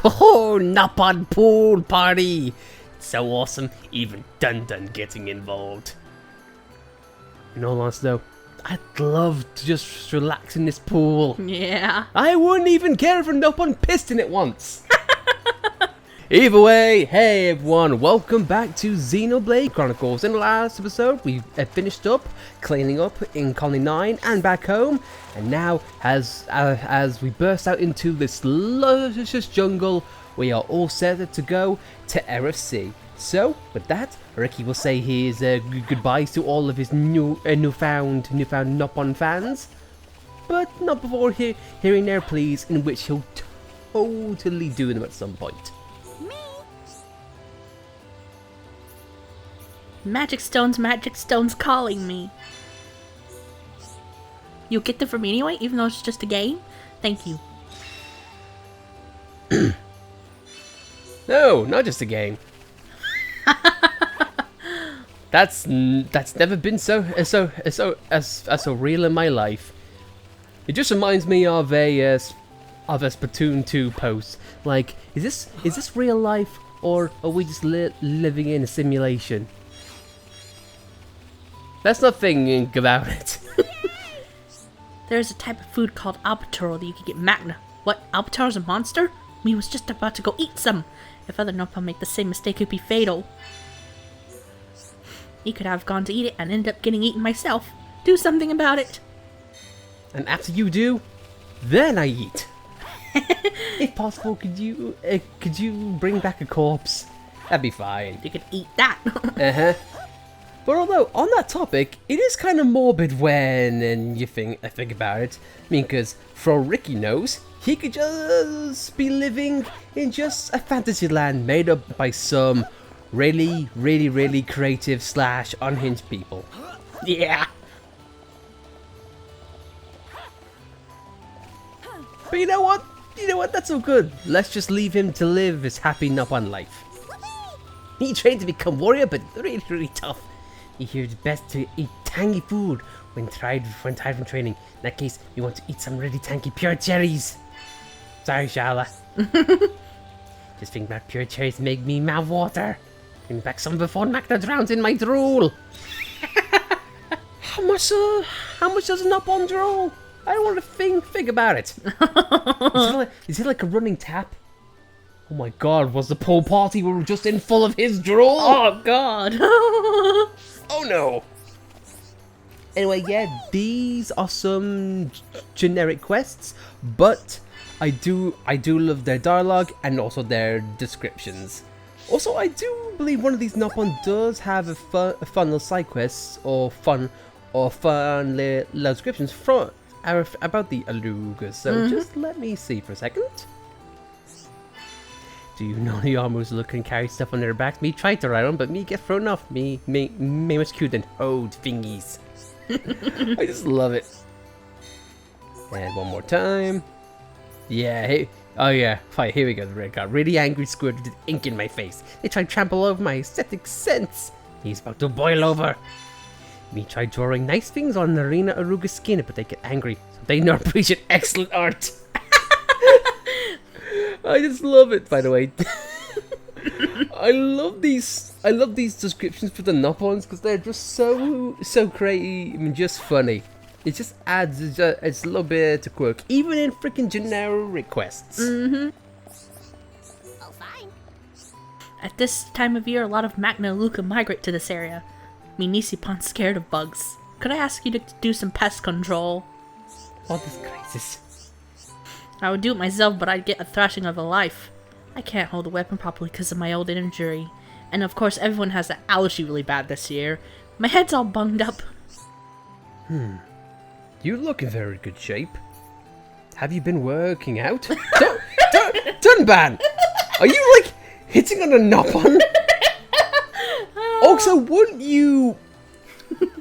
Oh, Napon pool party! It's so awesome, even Dun Dun getting involved. In all honesty though, I'd love to just relax in this pool. Yeah. I wouldn't even care if Napon pissed in it once. Either way, hey everyone, welcome back to Xenoblade Chronicles. In the last episode, we finished up cleaning up in Colony 9 and back home, and now as we burst out into this luscious jungle, we are all set to go to Eryth Sea. So, with that, Ricky will say his goodbyes to all of his newfound Napon fans, but not before hearing their pleas, in which he'll totally do them at some point. Magic stones calling me. You'll get them from me anyway, even though it's just a game? Thank you. No, not just a game. That's never been so real in my life. It just reminds me of a Splatoon 2 post. Like, is this real life, or are we just living in a simulation? That's not thinking about it. There's a type of food called albator that you can get magna. What? Albator's a monster? Me was just about to go eat some. If other Napon make the same mistake, it could be fatal. He could have gone to eat it and ended up getting eaten myself. Do something about it. And after you do, then I eat. If possible, could you bring back a corpse? That'd be fine. You could eat that. Uh-huh. But although, on that topic, it is kind of morbid when you think about it. I mean, because for all Ricky knows, he could just be living in just a fantasy land made up by some really creative / unhinged people. Yeah. But you know what? That's all good. Let's just leave him to live his happy Napon life. He trained to become warrior, but really tough. He hears best to eat tangy food when tired from training. In that case, you want to eat some really tangy pure cherries. Sorry, Shala. Just think about pure cherries make me mouth water. Bring back some before Magna drowns in my drool. How much does a Napon drool? I don't want to think about it. Is it like a running tap? Oh my god, was the pool party we were just in full of his drool? Oh god. Oh no! Anyway, yeah, these are some generic quests, but I do love their dialogue and also their descriptions. Also, I do believe one of these Napon does have a fun little side quests or fun little descriptions from about the Alugas. So just let me see for a second. Do you know the armors look and carry stuff on their backs? Me try to ride on, but me get thrown off. Me much cute and hold thingies. I just love it. And one more time. Yeah, hey, oh yeah, fine, here we go, the red card. Really angry squid with ink in my face. They tried to trample over my aesthetic sense. He's about to boil over. Me try drawing nice things on Arena Aruga's skin, but they get angry. So they not appreciate excellent art. I just love it, by the way. I love these descriptions for the Napons because they're just so creative and just funny. It just adds it's a little bit to quirk, even in freaking generic requests. Oh, fine. At this time of year, a lot of Magna and Luca migrate to this area. Me Nisipon's scared of bugs. Could I ask you to do some pest control? What is crisis? I would do it myself, but I'd get a thrashing of a life. I can't hold a weapon properly because of my old injury. And of course, everyone has an allergy really bad this year. My head's all bunged up. You look in very good shape. Have you been working out? Dunban! Are you, like, hitting on a Napon? Also, wouldn't you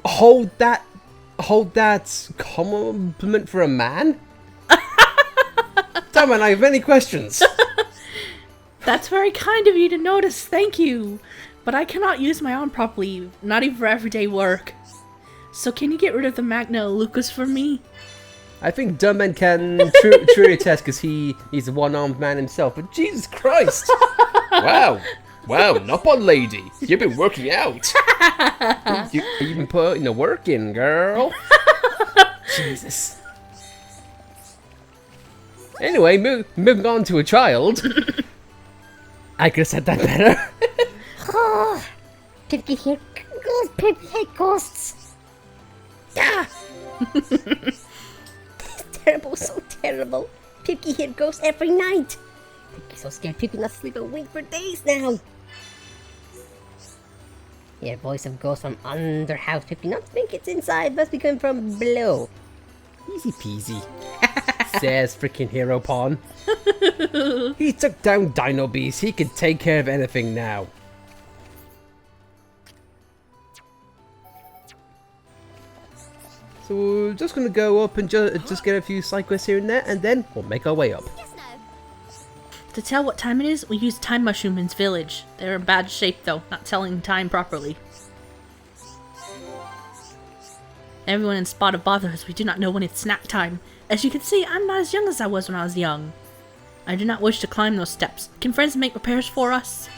hold that compliment for a man? Dunban, I have many questions. That's very kind of you to notice, thank you. But I cannot use my arm properly, not even for everyday work. So can you get rid of the Magna Lucas for me? I think Dumman can truly attest because he's a one-armed man himself. But Jesus Christ! Wow, not on lady. You've been working out. You've been putting the work in, girl. Jesus. Anyway, moving on to a child. I could have said that better. Oh, Pipky here goes, Pipky hate ghosts. Ah. Terrible, so terrible. Pipky hear ghosts every night. Pipky's so scared Pipky not sleep a wink for days now. Hear voice of ghost from under house. Pipky not think it's inside, must be coming from below. Easy peasy. Says freaking Hero Pawn. He took down Dino Beast. He can take care of anything now. So we're just gonna go up and just get a few side quests here and there, and then we'll make our way up. To tell what time it is, we use Time Mushroom in's village. They're in bad shape though, not telling time properly. Everyone in Spot of Bother as we do not know when it's snack time. As you can see, I'm not as young as I was when I was young. I do not wish to climb those steps. Can friends make repairs for us?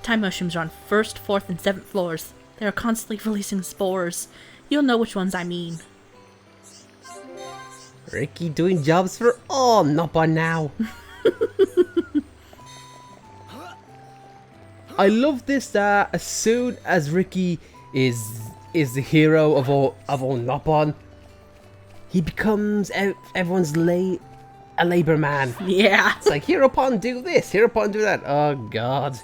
Time mushrooms are on 1st, 4th, and 7th floors. They are constantly releasing spores. You'll know which ones I mean. Ricky doing jobs for all, not by now. I love this that as soon as Ricky is the hero of all Nopon, he becomes everyone's a labor man. Yeah. It's like, Hero Pon do this, Hero Pon do that. Oh god.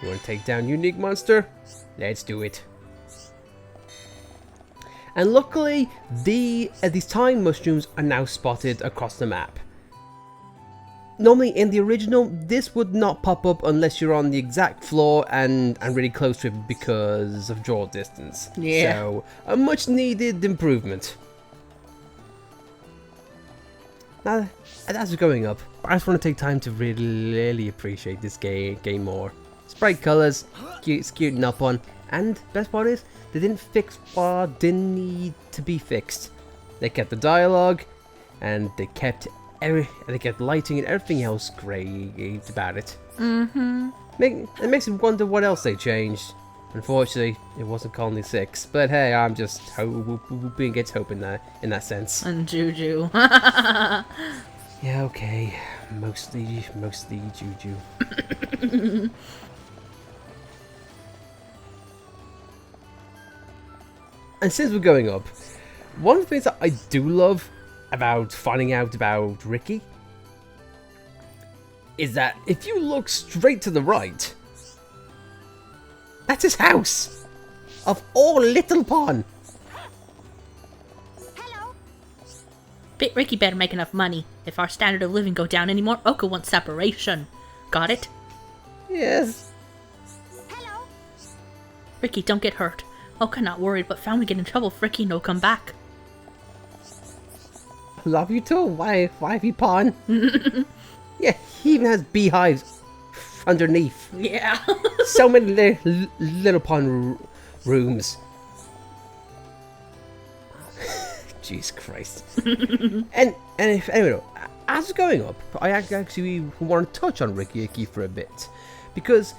You want to take down Unique Monster? Let's do it. And luckily, these time mushrooms are now spotted across the map. Normally in the original, this would not pop up unless you're on the exact floor and really close to it because of draw distance. Yeah. So, a much needed improvement. Now, as we're going up, I just want to take time to really appreciate this game more. Sprite colours, cute Nopon, and best part is, they didn't fix what didn't need to be fixed. They kept the dialogue, and they kept lighting and everything else great about it. Mm-hmm. It makes me wonder what else they changed. Unfortunately, it wasn't Colony 6, but hey, I'm just hoping against hope in that sense. And Juju. Yeah, okay, mostly Juju. And since we're going up, one of the things that I do love about finding out about Ricky is that if you look straight to the right, that's his house! Of all Little Pond! Hello. Ricky better make enough money. If our standard of living go down anymore, Oka wants separation. Got it? Yes. Hello. Ricky, don't get hurt. Oka not worried, but found we get in trouble if Ricky no come back. Love you too, wifey Pond. Yeah, he even has beehives underneath. Yeah. So many little pond rooms. Jeez Christ. and if anyway, as we're going up, I actually want to touch on Ricky for a bit, because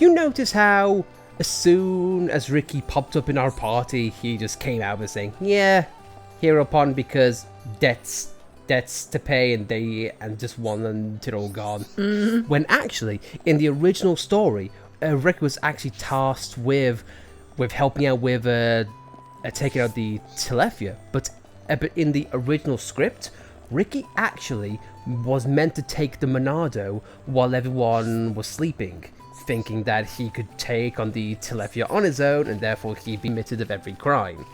you notice how as soon as Ricky popped up in our party, he just came out and saying, "Yeah, Hero Pond because debts to pay and just want them to all gone." When actually in the original story, Ricky was actually tasked with helping out with taking out the Telethia, but in the original script, Ricky actually was meant to take the Monado while everyone was sleeping, thinking that he could take on the Telethia on his own and therefore he'd be admitted of every crime.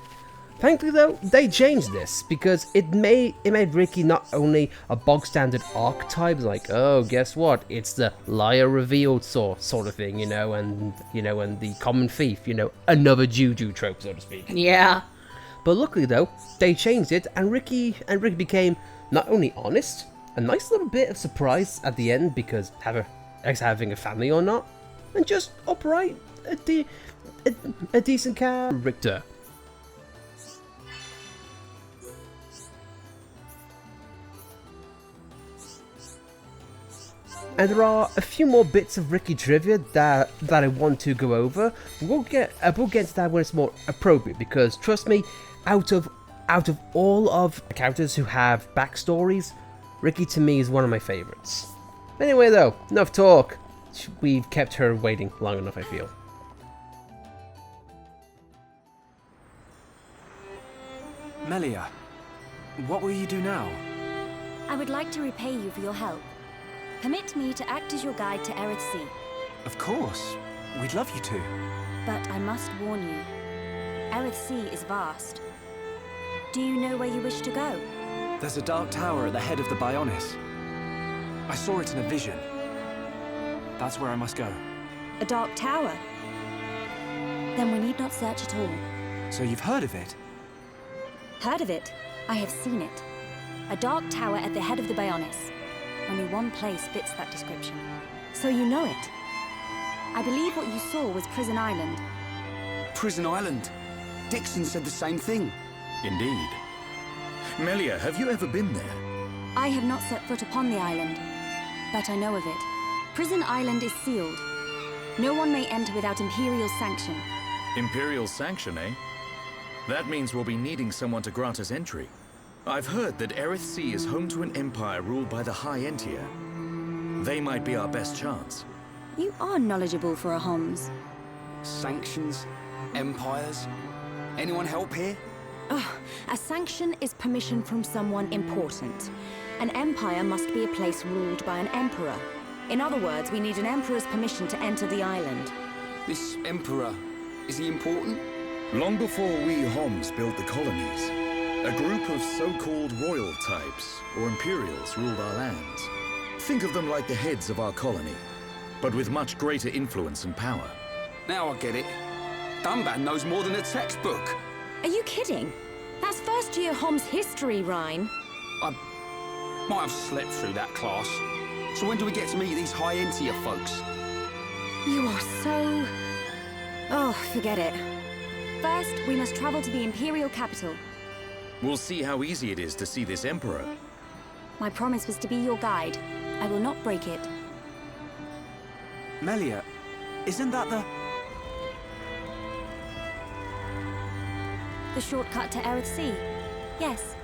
Thankfully though, they changed this because it made Ricky not only a bog standard archetype, like, oh, guess what, it's the liar revealed sort of thing, and the common thief, another Juju trope, so to speak. Yeah. But luckily though, they changed it, and Ricky became not only honest, a nice little bit of surprise at the end because having a family or not, and just upright a decent character. And there are a few more bits of Ricky trivia that I want to go over. We'll get to that when it's more appropriate, because trust me, out of all of the characters who have backstories, Ricky to me is one of my favorites. Anyway though, enough talk. We've kept her waiting long enough, I feel. Melia, what will you do now? I would like to repay you for your help. Permit me to act as your guide to Eryth Sea. Of course. We'd love you to. But I must warn you. Eryth Sea is vast. Do you know where you wish to go? There's a dark tower at the head of the Bionis. I saw it in a vision. That's where I must go. A dark tower? Then we need not search at all. So you've heard of it? Heard of it? I have seen it. A dark tower at the head of the Bionis. Only one place fits that description. So you know it? I believe what you saw was Prison Island. Prison Island? Dixon said the same thing. Indeed. Melia, have you ever been there? I have not set foot upon the island, but I know of it. Prison Island is sealed. No one may enter without Imperial sanction. Imperial sanction, eh? That means we'll be needing someone to grant us entry. I've heard that Eryth Sea is home to an empire ruled by the High Entier. They might be our best chance. You are knowledgeable for a Homs. Sanctions? Empires? Anyone help here? A sanction is permission from someone important. An empire must be a place ruled by an emperor. In other words, we need an emperor's permission to enter the island. This emperor, is he important? Long before we Homs built the colonies, a group of so-called royal types, or imperials, ruled our lands. Think of them like the heads of our colony, but with much greater influence and power. Now I get it. Dunban knows more than a textbook. Are you kidding? That's first year Homs history, Ryan. I might have slept through that class. So when do we get to meet these High Entier folks? You are so... Oh, forget it. First, we must travel to the Imperial capital. We'll see how easy it is to see this emperor. My promise was to be your guide. I will not break it. Melia, isn't that The shortcut to Eryth Sea? Yes.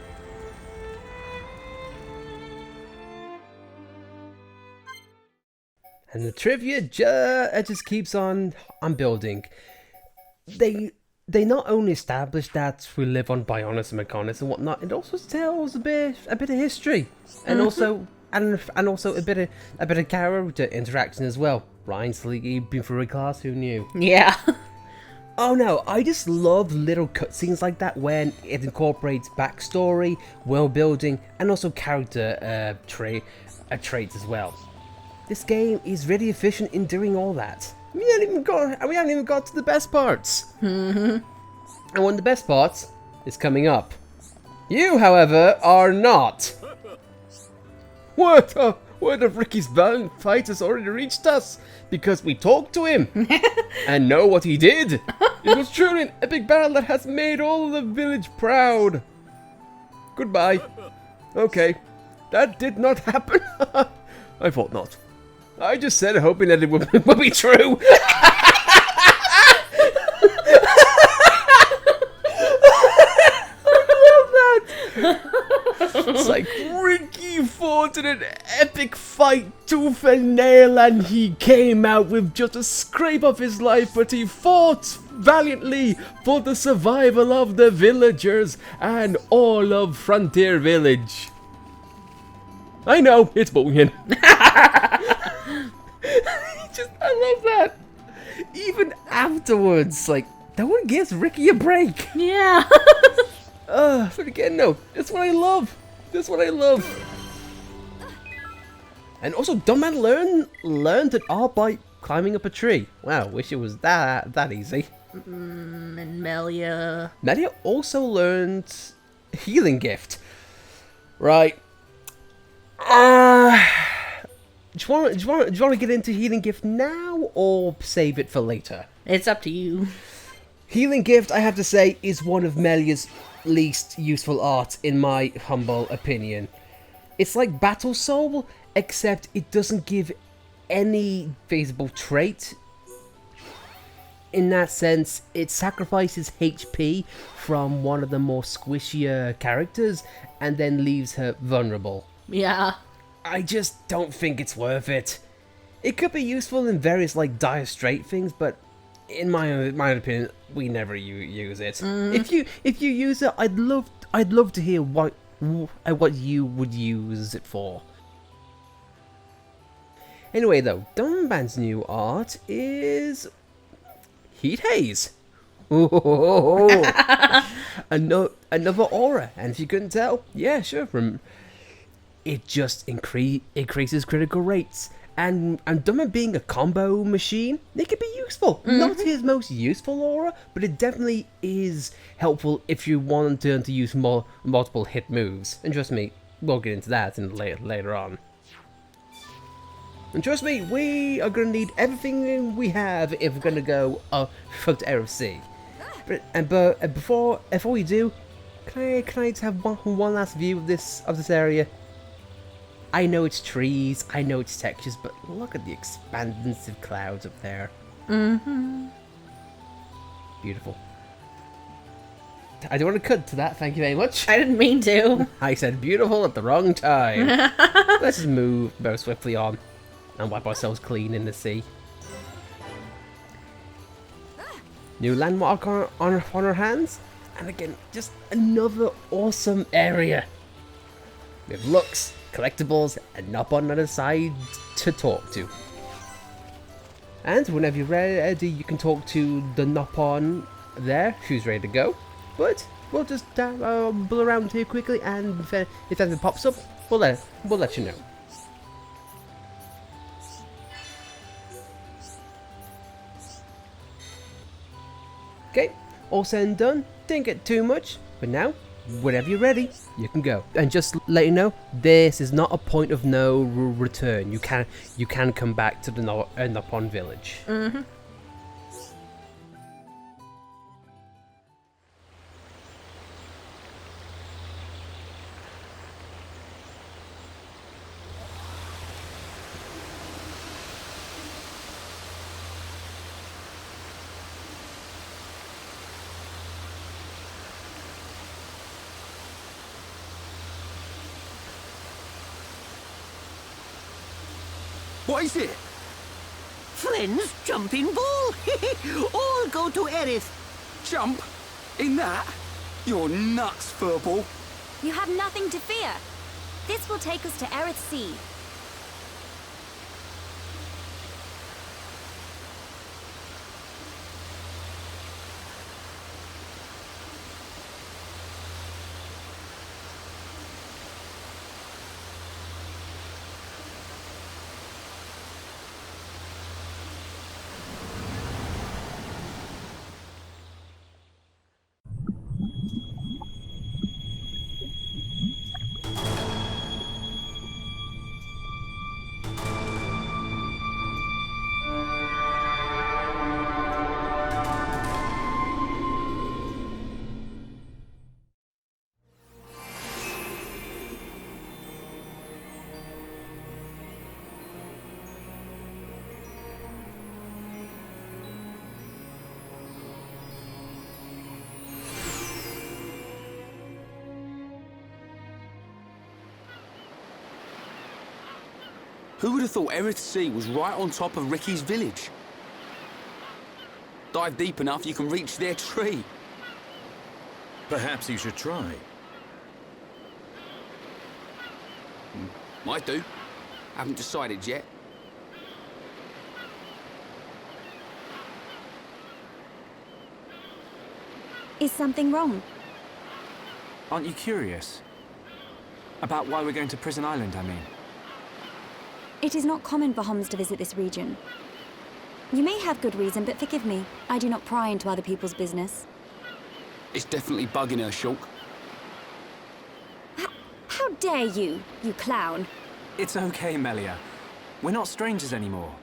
And the trivia just keeps on building. They not only establish that we live on Bionis and Mechonis and whatnot, it also tells a bit of history, and also a bit of character interaction as well. Ryan sleeping through a class, who knew? Yeah. Oh no, I just love little cutscenes like that when it incorporates backstory, world building, and also character traits as well. This game is really efficient in doing all that. We haven't even got to the best parts. And one of the best parts is coming up. You, however, are not. Word of Ricky's valiant fight has already reached us, because we talked to him and know what he did. It was truly an epic battle that has made all the village proud. Goodbye. Okay, that did not happen. I thought not. I just said hoping that it would be true. It's like Ricky fought in an epic fight tooth and nail, and he came out with just a scrape of his life, but he fought valiantly for the survival of the villagers and all of Frontier Village. I know, it's bullying. I love that. Even afterwards, like, that one gives Ricky a break. Yeah. But again, no, that's what I love. That's what I love. And also, Dunban learned it all by climbing up a tree. Wow, wish it was that easy. And Melia. Melia also learned Healing Gift. Right. Do you want to get into Healing Gift now, or save it for later? It's up to you. Healing Gift, I have to say, is one of Melia's least useful art, in my humble opinion. It's like Battle Soul, except it doesn't give any feasible trait. In that sense, it sacrifices HP from one of the more squishier characters, and then leaves her vulnerable. Yeah. I just don't think it's worth it. It could be useful in various like dire straight things, but in my opinion, we never use it. If you use it, I'd love to hear what you would use it for. Anyway, though, Dunban's new art is Heat Haze. Another aura, and if you couldn't tell, yeah, sure. It just increases critical rates. And Dunban being a combo machine, it could be useful. Not his most useful aura, but it definitely is helpful if you want to use multiple hit moves. And trust me, we'll get into that later on. And trust me, we are going to need everything we have if we're going to go to Eryth Sea. But before we do, can I just have one last view of this area? I know it's trees, I know it's textures, but look at the expansive clouds up there. Beautiful. I don't want to cut to that, thank you very much. I didn't mean to. I said beautiful at the wrong time. Let's just move very swiftly on and wipe ourselves clean in the sea. New landmark on our hands, and again, just another awesome area. With looks, collectibles, and Nop on the other side to talk to. And whenever you're ready, you can talk to the Nop on there, who's ready to go. But we'll just bull around here quickly, and if anything pops up, we'll let you know. Okay, all said and done. Didn't get too much, but now, whenever you're ready, you can go. And just to let you know, this is not a point of no return. You can come back to the Nopon village. What is it? Friends, jumping ball. All go to Eryth. Jump? In that? You're nuts, Furball. You have nothing to fear. This will take us to Eryth Sea. Who would have thought Eryth Sea was right on top of Ricky's village? Dive deep enough, you can reach their tree. Perhaps you should try. Might do. Haven't decided yet. Is something wrong? Aren't you curious? About why we're going to Prison Island, I mean. It is not common for Homs to visit this region. You may have good reason, but forgive me. I do not pry into other people's business. It's definitely bugging her, Shulk. How dare you, you clown? It's okay, Melia. We're not strangers anymore.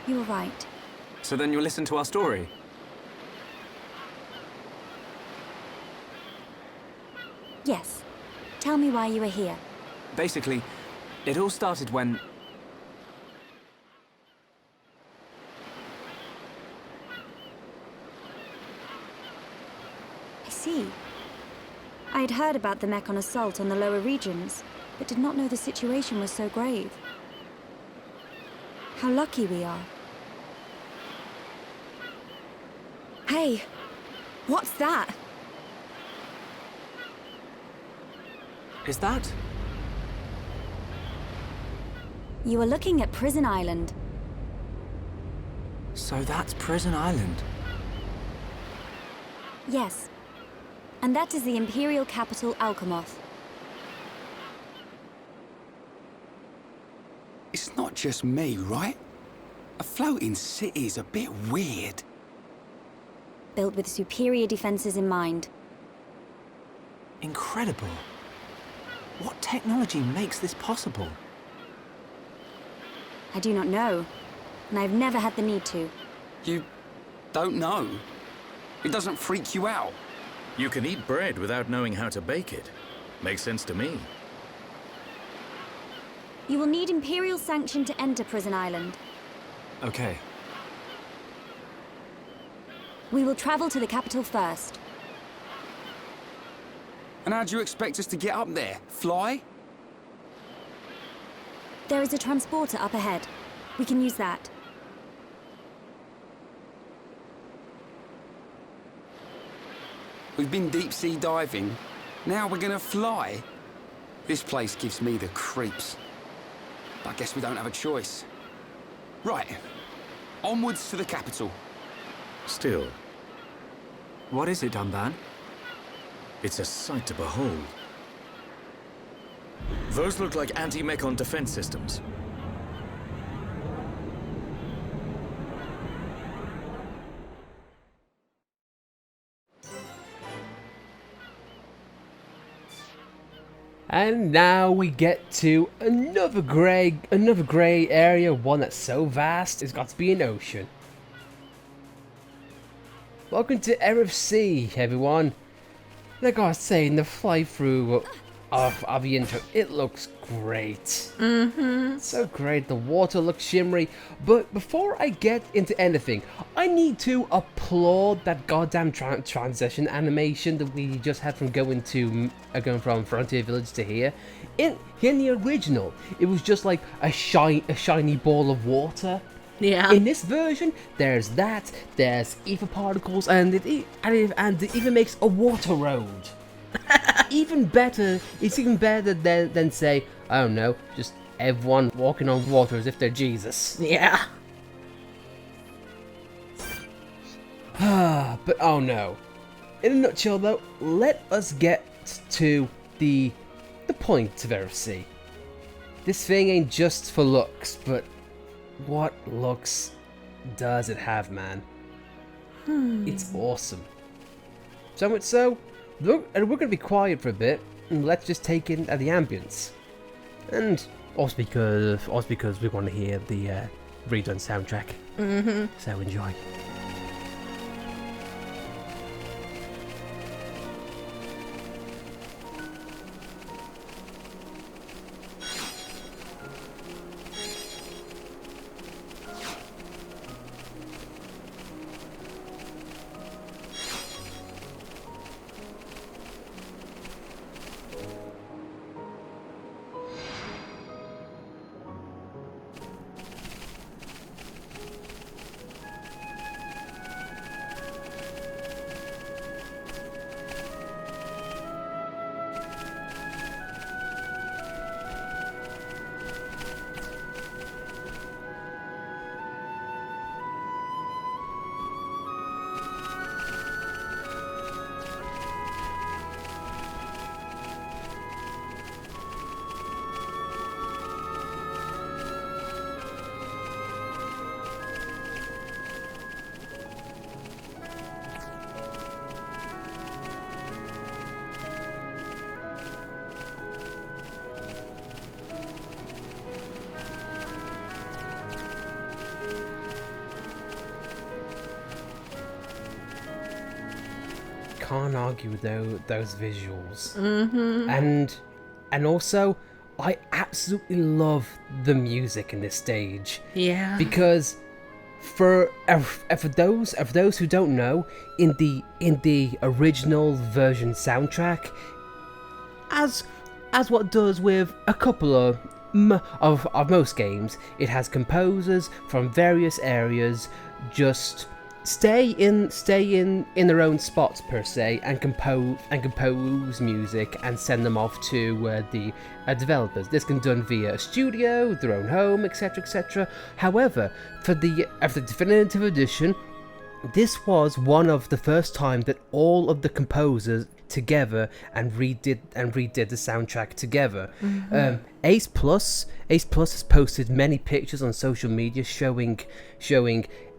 You were right. So then you'll listen to our story? Yes. Tell me why you were here. Basically, it all started when... I see. I had heard about the Mechon assault on the lower regions, but did not know the situation was so grave. How lucky we are. Hey! What's that? Is that? You are looking at Prison Island. So that's Prison Island. Yes. And that is the Imperial capital, Alchemoth. It's not just me, right? A floating city's a bit weird. Built with superior defenses in mind. Incredible. What technology makes this possible? I do not know, and I've never had the need to. You don't know? It doesn't freak you out? You can eat bread without knowing how to bake it. Makes sense to me. You will need Imperial sanction to enter Prison Island. Okay. We will travel to the capital first. And how do you expect us to get up there? Fly? There is a transporter up ahead. We can use that. We've been deep-sea diving. Now we're gonna fly? This place gives me the creeps. I guess we don't have a choice. Right. Onwards to the capital. Still, What is it, Dunban? it's a sight to behold. Those look like anti-Mechon defense systems. And now we get to another grey area, one that's so vast it's got to be an ocean. Welcome to Eryth Sea, everyone. Like I was saying, the fly through of the intro, it looks great. So great, the water looks shimmery. But before I get into anything, I need to applaud that goddamn transition animation that we just had from going from Frontier Village to here. In the original, it was just like a shiny ball of water. Yeah. In this version, there's there's ether particles, and it even makes a water road. Even better, it's even better than say, I don't know, just everyone walking on water as if they're Jesus. Yeah. But oh no. In a nutshell though, let us get to the point of Eryth Sea. This thing ain't just for looks, but what looks does it have, man? It's awesome. So much so, we're going to be quiet for a bit, and let's just take in the ambience. And also because we want to hear the redone soundtrack. So enjoy. can't argue with those visuals. And also, I absolutely love the music in this stage. Yeah. Because for those who don't know, in the original version soundtrack, as what does with a couple of most games, it has composers from various areas just stay in their own spots per se and compose music and send them off to the developers. This can be done via a studio, their own home, etc, etc. However, for the Definitive Edition, this was one of the first time that all of the composers together and redid the soundtrack together. Ace Plus has posted many pictures on social media showing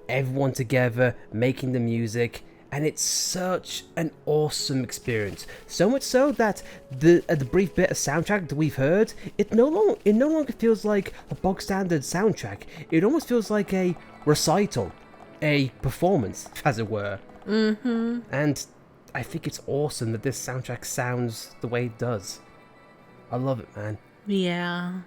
everyone together making the music, and it's such an awesome experience. So much so that the brief bit of soundtrack that we've heard, it no longer feels like a bog standard soundtrack. It almost feels like a recital, a performance, as it were. And I think it's awesome that this soundtrack sounds the way it does. I love it, man. Yeah.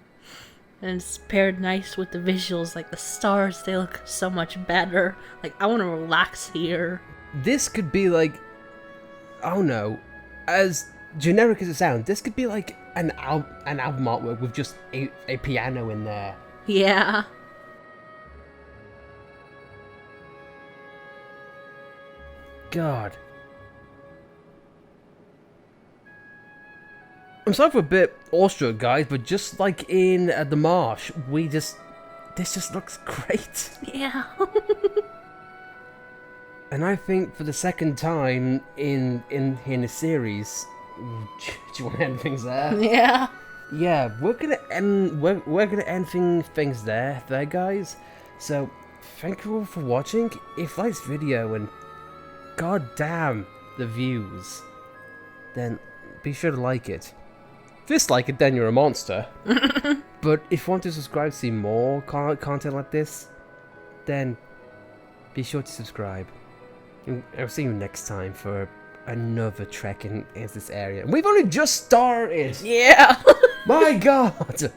And it's paired nice with the visuals, like the stars, they look so much better. Like, I want to relax here. This could be like, I don't know, as generic as it sounds, this could be like an album artwork with just a piano in there. Yeah. God. I'm sorry for a bit awestruck, guys, but just like in the marsh, this just looks great. Yeah. And I think for the second time in the series, do you want to end things there? Yeah. Yeah, we're gonna end things there, guys. So thank you all for watching. If you like this video and god damn the views, then be sure to like it. Dislike it, then you're a monster. But if you want to subscribe to see more content like this, then be sure to subscribe. And I'll see you next time for another trek in this area. And we've only just started! Yeah! My god!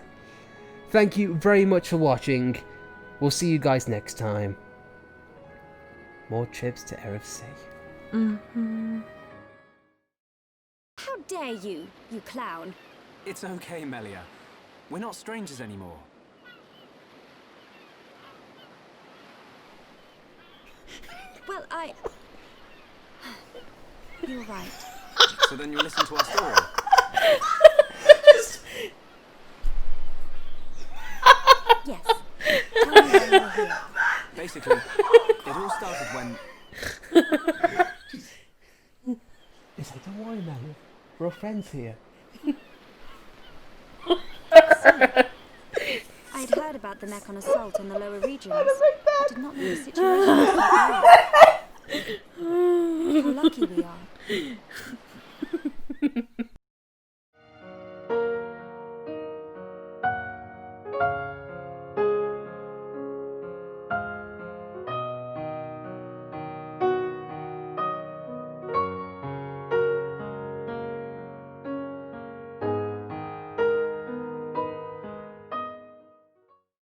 Thank you very much for watching. We'll see you guys next time. More trips to Eryth Sea. How dare you, you clown? It's okay, Melia. We're not strangers anymore. Well, You're right. So then you'll listen to our story? Yes. Tell me why you're here. Basically, it all started when... It's like, don't worry, man. We're all friends here. I'd heard about the Mechon assault in the lower regions. I did not know the situation was so bad. How lucky we are.